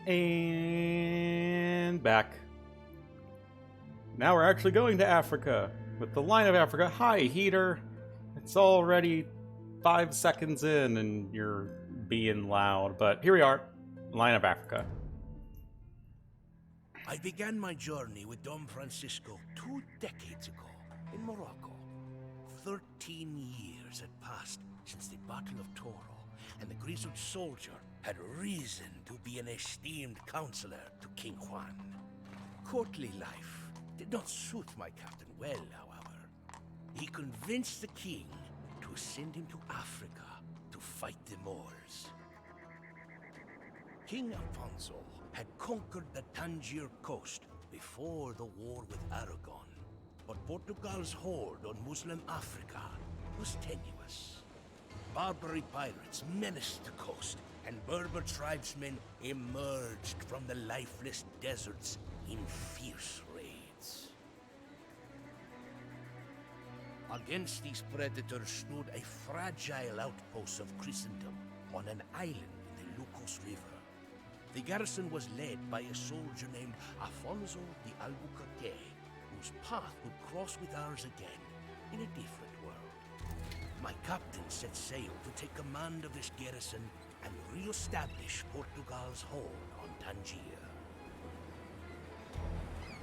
And back. Now we're actually going to Africa with the Line of Africa. Hi, Heater. It's already 5 seconds in and you're being loud, but here we are, Line of Africa. I began my journey with Dom Francisco 2 decades ago in Morocco. 13 years had passed since the Battle of Toro, and the grizzled soldier had reason to be an esteemed counselor to King Juan. Courtly life did not suit my captain well, however. He convinced the king to send him to Africa to fight the Moors. King Alfonso had conquered the Tangier coast before the war with Aragon, but Portugal's hold on Muslim Africa was tenuous. Barbary pirates menaced the coast, and Berber tribesmen emerged from the lifeless deserts in fierce raids. Against these predators stood a fragile outpost of Christendom on an island in the Lucos River. The garrison was led by a soldier named Afonso de Albuquerque, whose path would cross with ours again in a different world. My captain set sail to take command of this garrison and re-establish Portugal's hold on Tangier.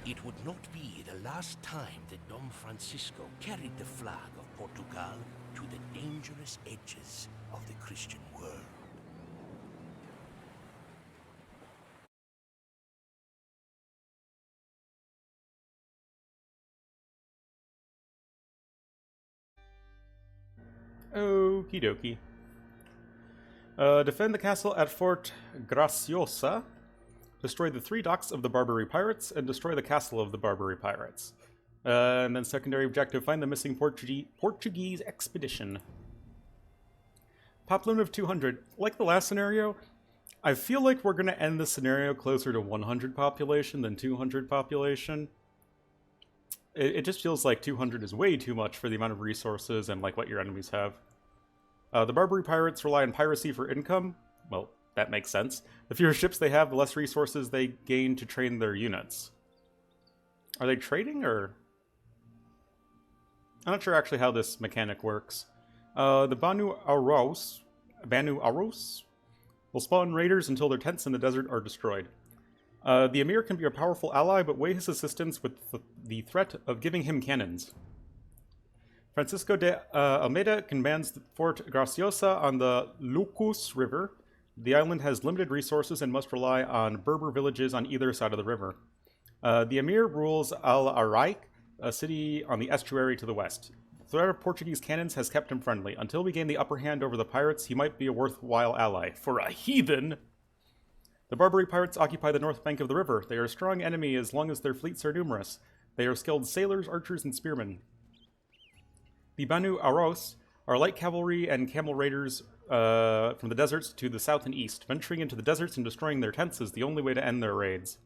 It would not be the last time that Dom Francisco carried the flag of Portugal to the dangerous edges of the Christian world. Okie dokie. Defend the castle at Fort Graciosa. Destroy the 3 docks of the Barbary pirates, and destroy the castle of the Barbary pirates. And then secondary objective, find the missing Portuguese expedition. Pop limit of 200. Like the last scenario, I feel like we're going to end the scenario closer to 100 population than 200 population. It just feels like 200 is way too much for the amount of resources and like what your enemies have. The Barbary pirates rely on piracy for income. Well, that makes sense. The fewer ships they have, the less resources they gain to train their units. Are they trading, or...? I'm not sure actually how this mechanic works. The Banu Aros will spawn raiders until their tents in the desert are destroyed. The Emir can be a powerful ally, but weigh his assistance with the threat of giving him cannons. Francisco de Almeida commands Fort Graciosa on the Lucus River. The island has limited resources and must rely on Berber villages on either side of the river. The Emir rules Al-Araik, a city on the estuary to the west. The threat of Portuguese cannons has kept him friendly. Until we gain the upper hand over the pirates, he might be a worthwhile ally. For a heathen! The Barbary pirates occupy the north bank of the river. They are a strong enemy as long as their fleets are numerous. They are skilled sailors, archers, and spearmen. The Banu Aros are light cavalry and camel raiders from the deserts to the south and east. Venturing into the deserts and destroying their tents is the only way to end their raids.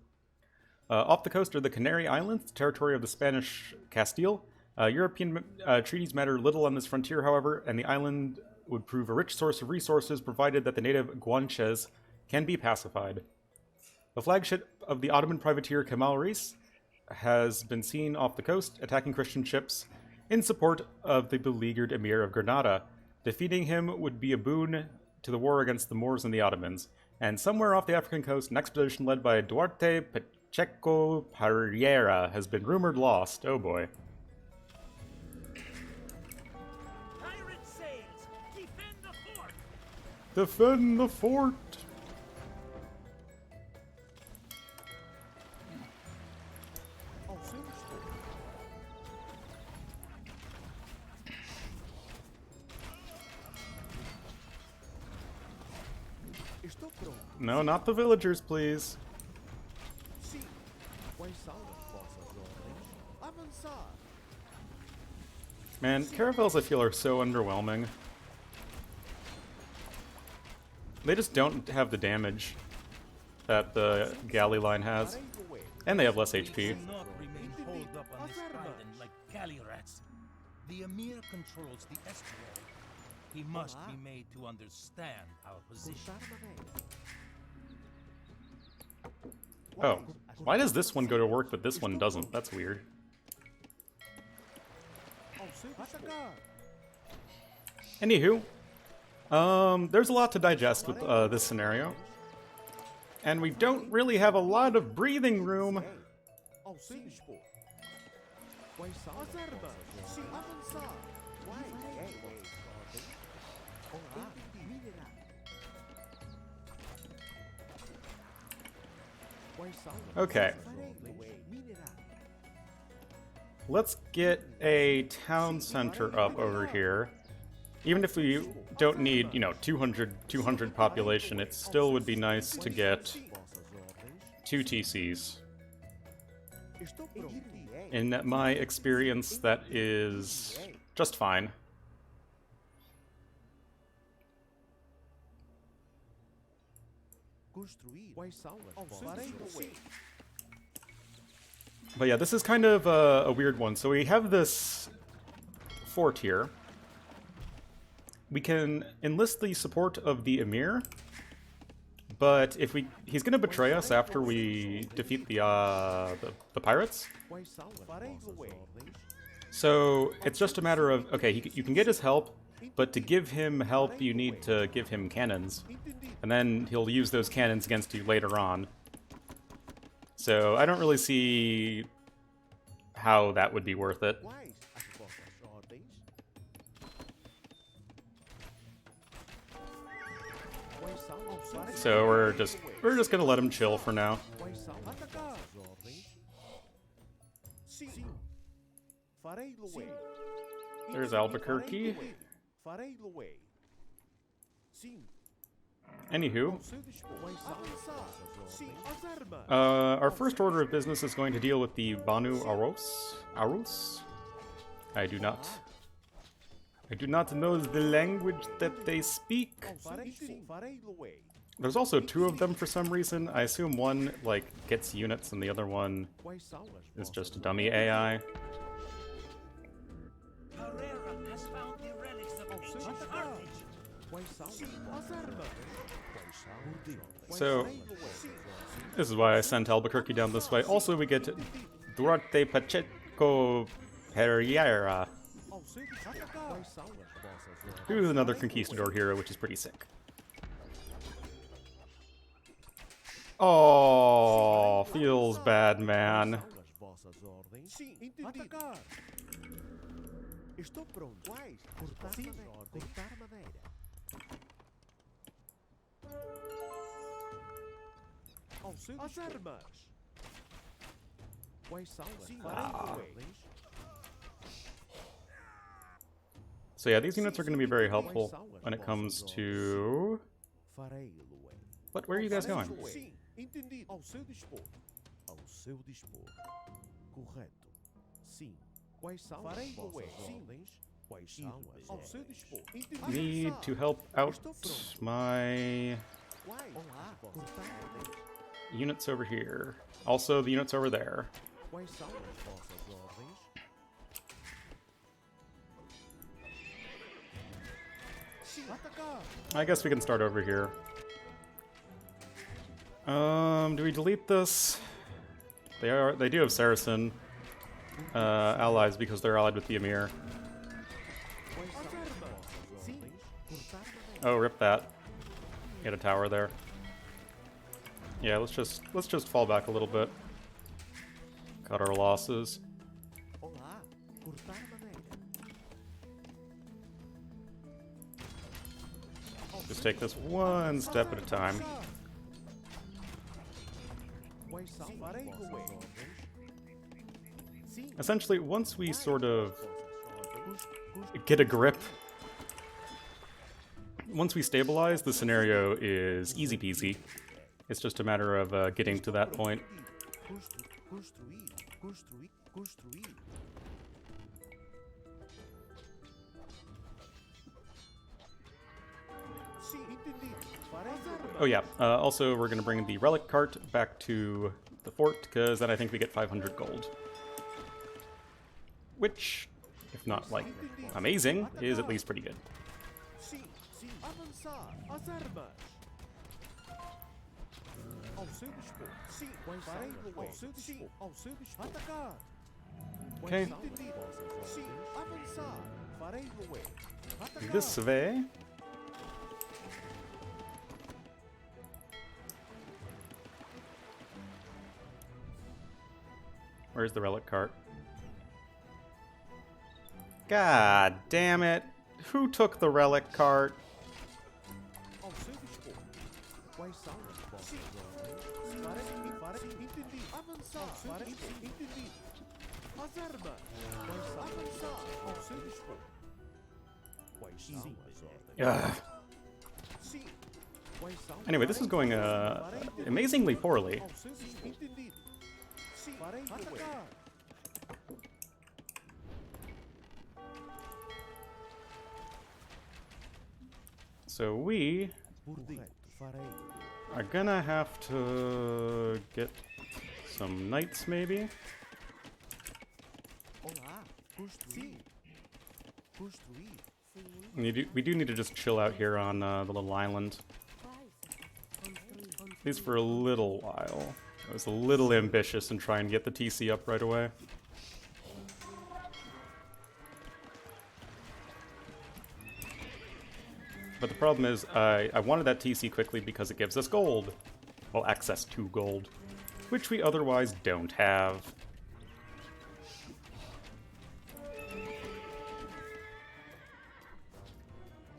Off the coast are the Canary Islands, territory of the Spanish Castile. European treaties matter little on this frontier, however, and the island would prove a rich source of resources provided that the native Guanches can be pacified. The flagship of the Ottoman privateer Kemal Reis has been seen off the coast, attacking Christian ships in support of the beleaguered Emir of Granada. Defeating him would be a boon to the war against the Moors and the Ottomans. And somewhere off the African coast, an expedition led by Duarte Pacheco Pereira has been rumored lost. Oh boy. Pirate sails! Defend the fort! Defend the fort! No, not the villagers, please. Man, caravels I feel are so underwhelming. They just don't have the damage that the galley line has. And they have less HP. The Emir controls the estuary. He must be made to understand our position. Oh. Why does this one go to work, but this one doesn't? That's weird. Anywho, there's a lot to digest with this scenario. And we don't really have a lot of breathing room. Okay. Let's get a town center up over here. Even if we don't need, 200 population, it still would be nice to get 2 TCs. In my experience, that is just fine. But yeah, this is kind of a weird one. So we have this fort here. We can enlist the support of the Emir, but if he's gonna betray us after we defeat the pirates. So it's just a matter of, okay, you can get his help, but to give him help, you need to give him cannons, and then he'll use those cannons against you later on. So I don't really see how that would be worth it. So we're just gonna let him chill for now. There's Albuquerque. Anywho, our first order of business is going to deal with the Banu Arus. I do not know the language that they speak. There's also 2 of them for some reason. I assume one, gets units and the other one is just a dummy AI. Has found the relics of ancient carnage. So, this is why I sent Albuquerque down this way. Also, we get Duarte Pacheco Pereira, who's another conquistador hero, which is pretty sick. Oh, feels bad, man. So yeah, these units are going to be very helpful when it comes to... What? Where are you guys going? Need to help out my units over here. Also, the units over there. I guess we can start over here. Do we delete this? They do have Saracen allies because they're allied with the Emir. Oh, rip that. Get a tower there. Yeah, let's just fall back a little bit. Cut our losses. Just take this one step at a time. Essentially, once we sort of get a grip, once we stabilize, the scenario is easy peasy. It's just a matter of getting to that point. Oh yeah, also we're going to bring the relic cart back to the fort, because then I think we get 500 gold. Which, if not, amazing, is at least pretty good. Okay. This way. Where's the relic cart? God damn it. Who took the relic cart? Ugh. Anyway, this is going amazingly poorly. So we are gonna have to get some knights, maybe. We do need to just chill out here on the little island. At least for a little while. I was a little ambitious in trying to get the TC up right away. But the problem is, I wanted that TC quickly because it gives us gold. Well, access to gold. Which we otherwise don't have.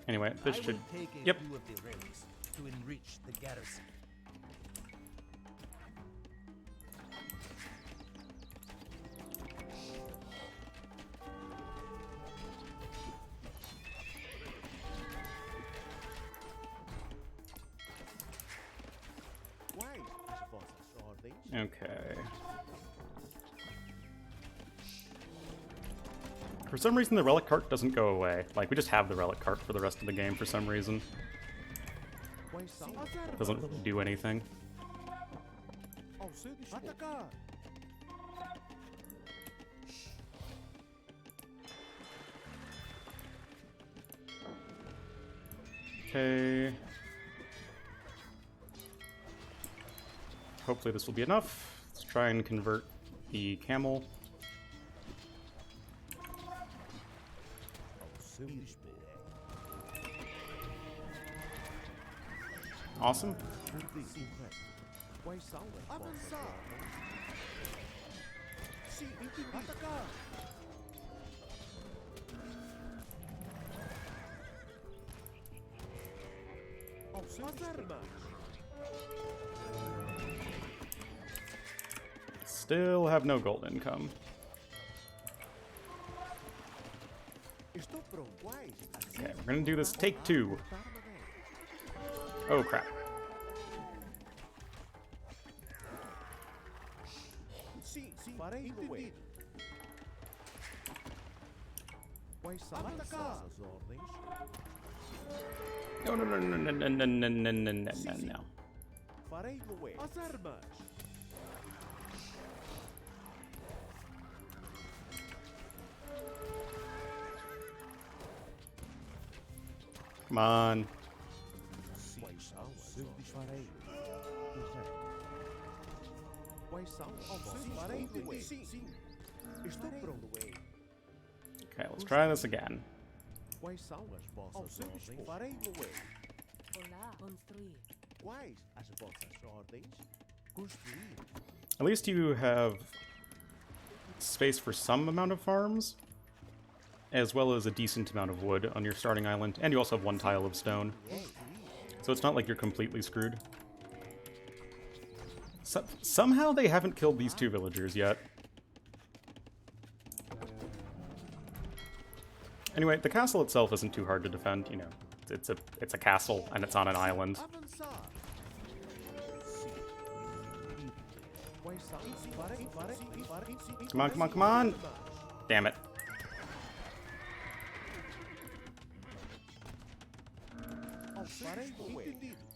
Anyway, this should... Yep. Few of the relics to enrich the garrison. Okay. For some reason, the relic cart doesn't go away. Like, we just have the relic cart for the rest of the game for some reason. It doesn't really do anything. Okay. Hopefully this will be enough. Let's try and convert the camel. Awesome. Still have no gold income. Okay, we're gonna do this take two. Oh crap. No, no, no, no, no, no, no, no, no, no, no, no. Come on. Okay, let's try this again. At least you have space for some amount of farms, as well as a decent amount of wood on your starting island, and you also have one tile of stone. So it's not like you're completely screwed. Somehow they haven't killed these two villagers yet. Anyway, the castle itself isn't too hard to defend, you know. It's a castle, and it's on an island. Come on, come on, come on! Damn it.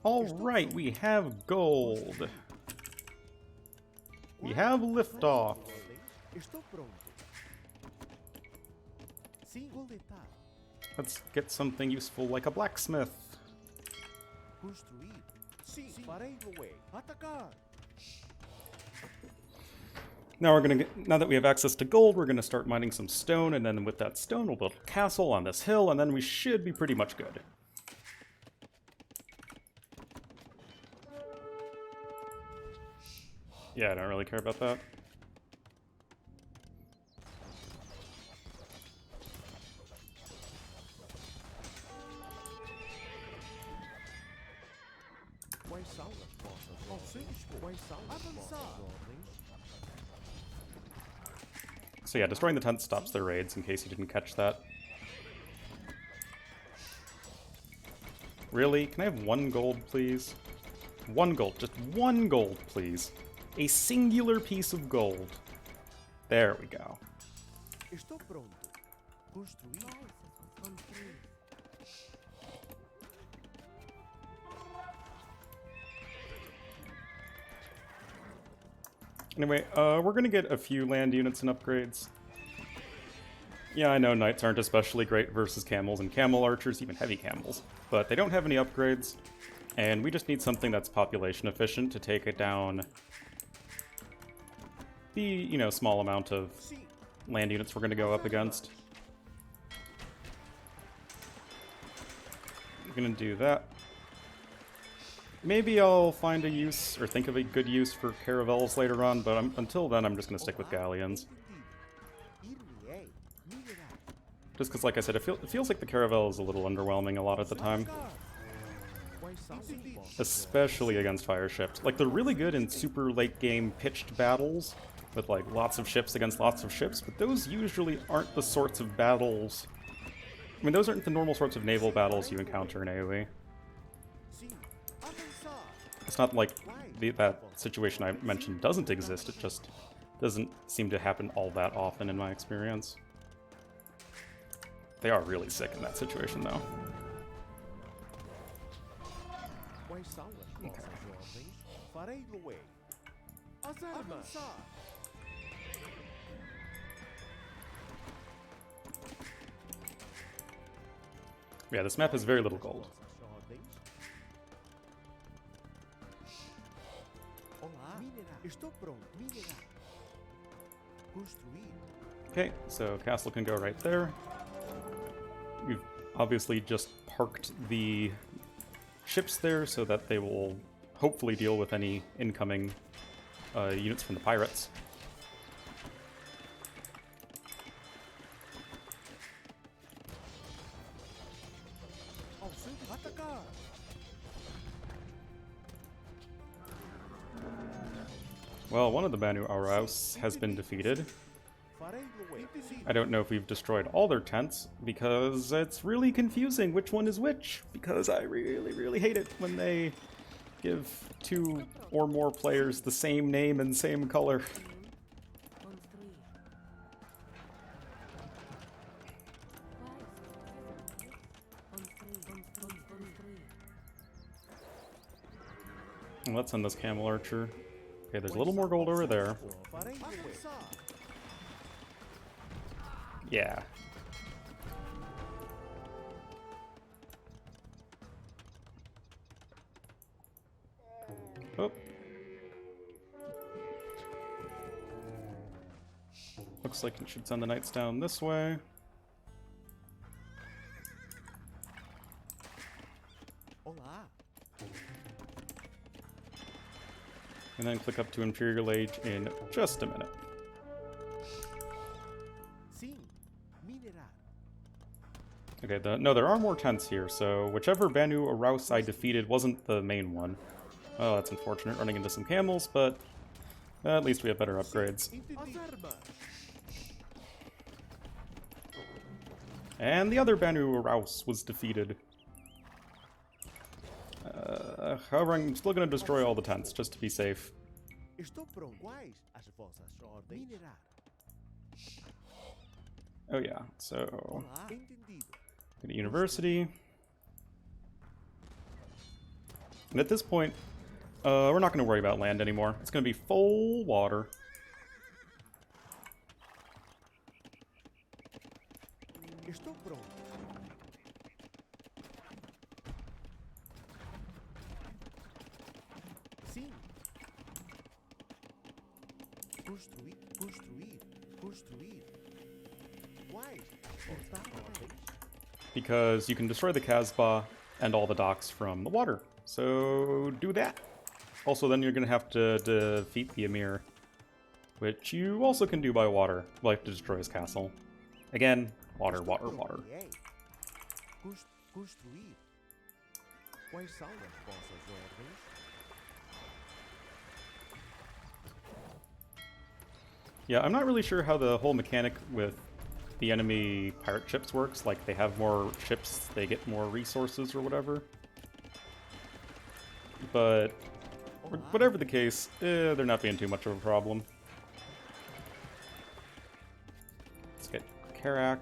Alright, we have gold. We have liftoff. Let's get something useful like a blacksmith. Now now that we have access to gold, we're gonna start mining some stone, and then with that stone, we'll build a castle on this hill, and then we should be pretty much good. Yeah, I don't really care about that. So yeah, destroying the tent stops their raids, in case you didn't catch that. Really? Can I have 1 gold, please? 1 gold. Just 1 gold, please. A singular piece of gold. There we go. Anyway, we're gonna get a few land units and upgrades. Yeah, I know knights aren't especially great versus camels and camel archers, even heavy camels, but they don't have any upgrades, and we just need something that's population efficient to take it down the, you know, small amount of land units we're gonna go up against. I'm gonna do that. Maybe I'll find a use, or think of a good use for caravels later on, but until then I'm just going to stick with galleons. Just because, like I said, it feels like the caravel is a little underwhelming a lot of the time. Especially against fire ships. Like, they're really good in super late game pitched battles, with like lots of ships against lots of ships, but those usually aren't the sorts of battles... I mean, those aren't the normal sorts of naval battles you encounter in AoE. It's not like that situation I mentioned doesn't exist, it just doesn't seem to happen all that often in my experience. They are really sick in that situation, though. Okay. Yeah, this map has very little gold. Okay, so castle can go right there. We've obviously just parked the ships there so that they will hopefully deal with any incoming units from the pirates. Well, one of the Banu Araus has been defeated. I don't know if we've destroyed all their tents, because it's really confusing which one is which, because I really, really hate it when they give 2 or more players the same name and same color. Let's send this camel archer. Okay, there's a little more gold over there. Yeah. Oh. Looks like it should send the knights down this way. And then click up to Imperial Age in just a minute. Okay, no, there are more tents here, so whichever Banu Araus I defeated wasn't the main one. Oh, that's unfortunate, running into some camels, but at least we have better upgrades. And the other Banu Araus was defeated. However, I'm still going to destroy all the tents, just to be safe. Oh yeah, so... Get a university. And at this point, we're not going to worry about land anymore. It's going to be full water. Because you can destroy the Casbah and all the docks from the water. So do that. Also, then you're going to have to defeat the Emir, which you also can do by water. Well, you have to destroy his castle. Again, water, water, water. Yeah, I'm not really sure how the whole mechanic with the enemy pirate ships works. Like, they have more ships, they get more resources or whatever. But whatever the case, they're not being too much of a problem. Let's get Karak.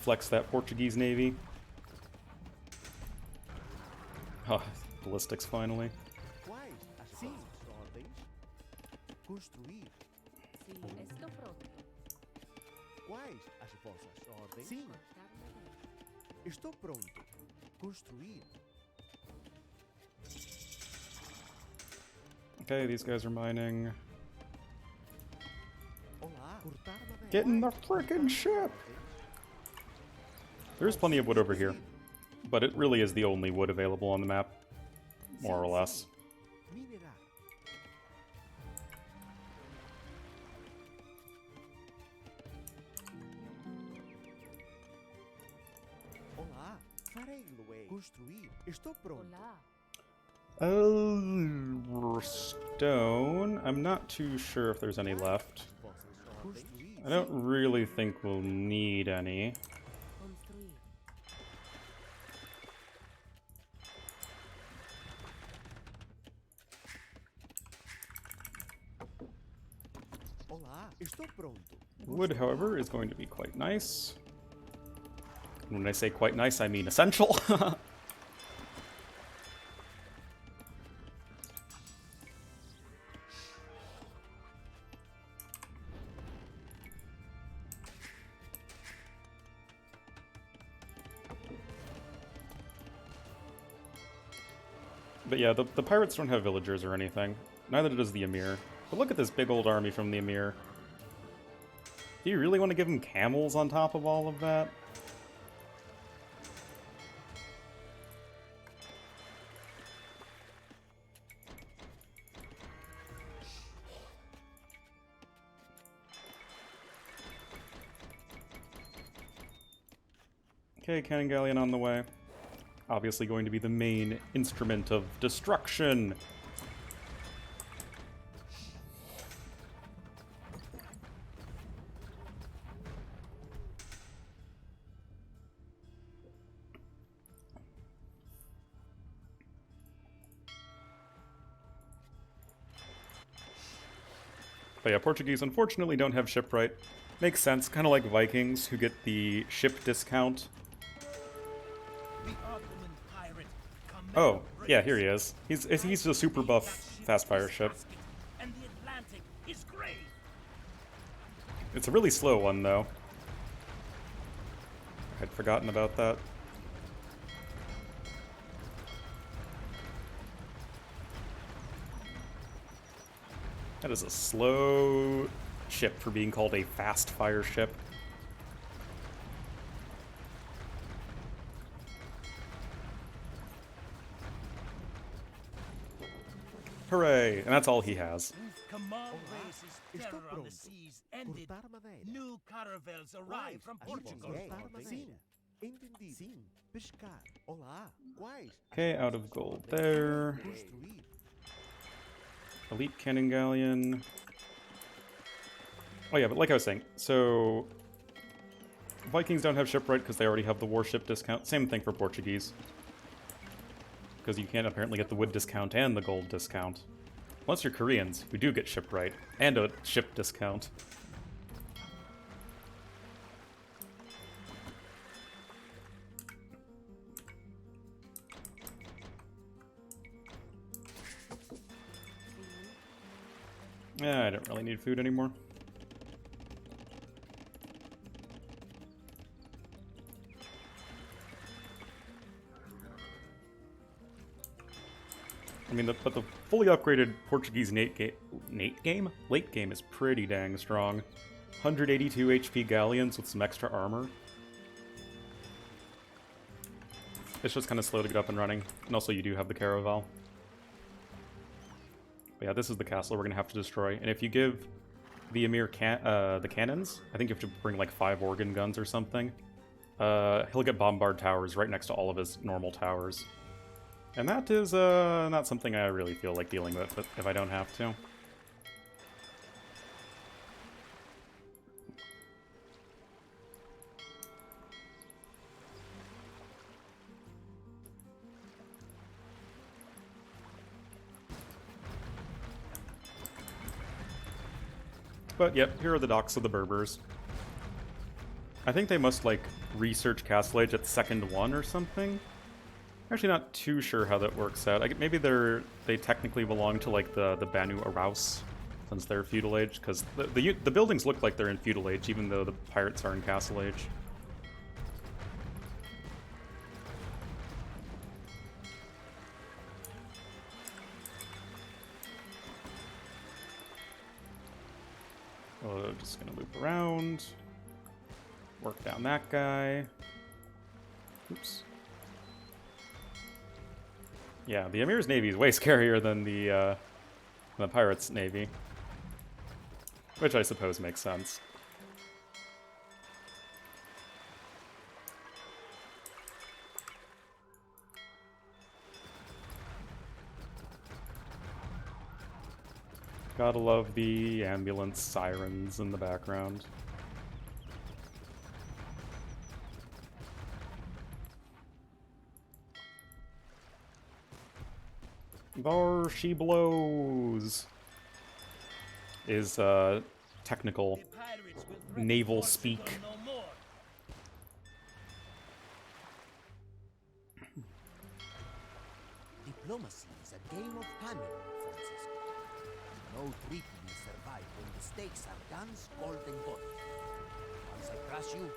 Flex that Portuguese navy. Oh, ballistics finally. Construir. Sim, estou pronto. Quais as vossas ordens? Sim. Estou pronto. Construir. Okay, these guys are mining. Olá. Cortar madeira. Get in the frickin' ship! There's plenty of wood over here, but it really is the only wood available on the map, more or less. Minerar. Olá. Farei, Luei. Construir. Estou pronto. Stone. I'm not too sure if there's any left. I don't really think we'll need any. Olá. Estou pronto. Wood, however, is going to be quite nice. And when I say quite nice, I mean essential. But yeah, the pirates don't have villagers or anything. Neither does the Emir. But look at this big old army from the Emir. Do you really want to give him camels on top of all of that? Okay, Cannon Galleon on the way. Obviously going to be the main instrument of destruction. But yeah, Portuguese unfortunately don't have shipwright. Makes sense, kind of like Vikings who get the ship discount. Oh, yeah, here he is. He's a super buff fast fire ship. And the Atlantic is great. It's a really slow one, though. I'd forgotten about that. That is a slow ship for being called a fast fire ship. Hooray! And that's all he has. Kamal Race's terror on the seas ended. Cortar madeira. New caravels arrived from Portugal. Sim. Entendi. Sim. Pescar. Olá. Quais? Okay, out of gold there. Construir. Elite Cannon Galleon. Oh yeah, but like I was saying, so Vikings don't have shipwright because they already have the warship discount. Same thing for Portuguese. Because you can't apparently get the wood discount and the gold discount. Once you're Koreans, we do get shipwright and a ship discount. Yeah, I don't really need food anymore. mean, but the fully upgraded Portuguese late game is pretty dang strong. 182 HP Galleons with some extra armor. It's just kind of slow to get up and running. And also you do have the Caraval. But yeah, this is the castle we're going to have to destroy. And if you give the Emir the cannons, I think you have to bring like 5 organ guns or something. He'll get bombard towers right next to all of his normal towers. And that is not something I really feel like dealing with if I don't have to. But yep, here are the docks of the Berbers. I think they must like research Castle Age at second 1 or something. Actually, not too sure how that works out. Maybe they technically belong to like the Banu Araus, since they're feudal age, because the buildings look like they're in feudal age, even though the pirates are in Castle Age. Just gonna loop around, work down that guy. Oops. Yeah, the Emir's navy is way scarier than the pirates' navy, which I suppose makes sense. Gotta love the ambulance sirens in the background. There she blows is technical naval speak. Diplomacy is a game of cunning, Francisco. No treaty will survive when the stakes are guns, gold, and gold. Once I crush you,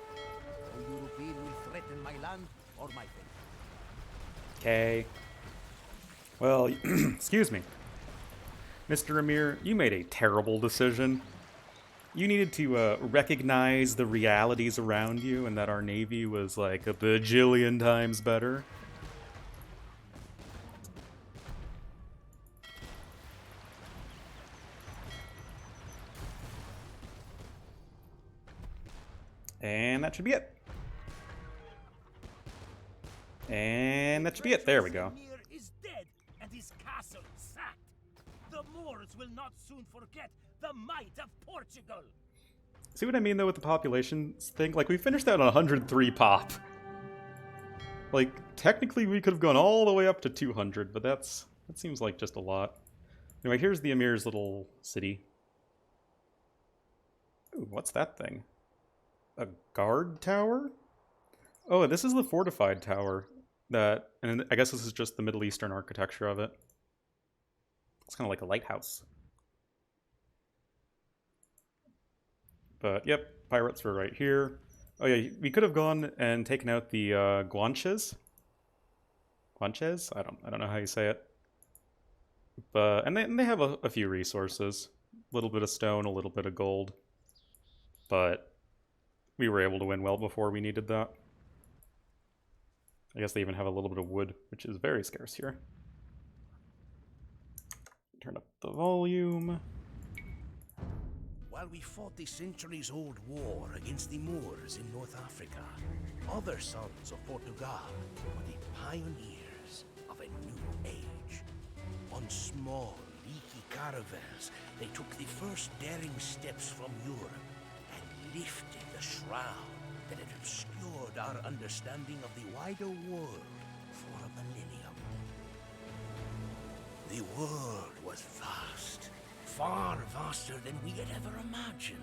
no European will threaten my land or my faith. Okay. Well, excuse me. Mr. Emir, you made a terrible decision. You needed to recognize the realities around you and that our navy was like a bajillion times better. And that should be it. And that should be it. There we go. Emir is dead and his castle sacked. The Moors will not soon forget the might of Portugal. See what I mean, though, with the population thing? Like, we finished that on 103 pop. Like, technically we could have gone all the way up to 200, but that seems like just a lot. Anyway, here's the Emir's little city. Ooh, what's that thing? A guard tower? Oh, this is the fortified tower. And I guess this is just the Middle Eastern architecture of it. It's kind of like a lighthouse. But, yep, pirates were right here. Oh yeah, we could have gone and taken out the Guanches. Guanches? I don't know how you say it. But and they have a few resources. A little bit of stone, a little bit of gold. But we were able to win well before we needed that. I guess they even have a little bit of wood, which is very scarce here. Turn up the volume. While we fought the centuries-old war against the Moors in North Africa, other sons of Portugal were the pioneers of a new age. On small, leaky caravels, they took the first daring steps from Europe and lifted the shroud that had obscured our understanding of the wider world for a millennium. The world was vast, far vaster than we had ever imagined.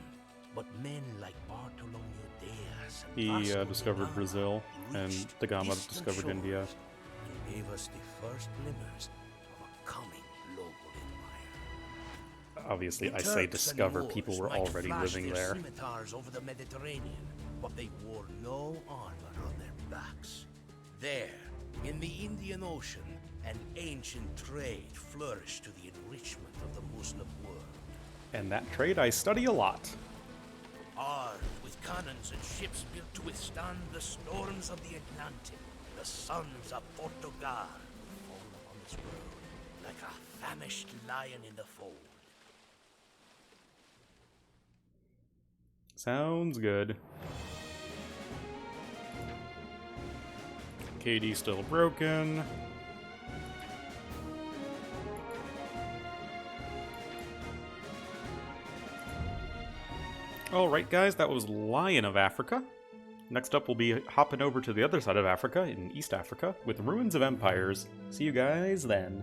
But men like Bartolomeu Diaz and He Vasco da discovered Gama Brazil, and reached da Gama distant discovered shores India. and gave us the first glimmers of a coming global empire. Obviously, The I say Turks and discover, Moors people were might already flash living their there. scimitars over the Mediterranean, but they wore no armor on their backs. There, in the Indian Ocean, and ancient trade flourished to the enrichment of the Muslim world. And that trade I study a lot. Armed with cannons and ships built to withstand the storms of the Atlantic, the sons of Portugal fall upon this world like a famished lion in the fold. Sounds good. KD still broken. Alright guys, that was Lion of Africa. Next up we'll be hopping over to the other side of Africa, in East Africa, with Ruins of Empires. See you guys then.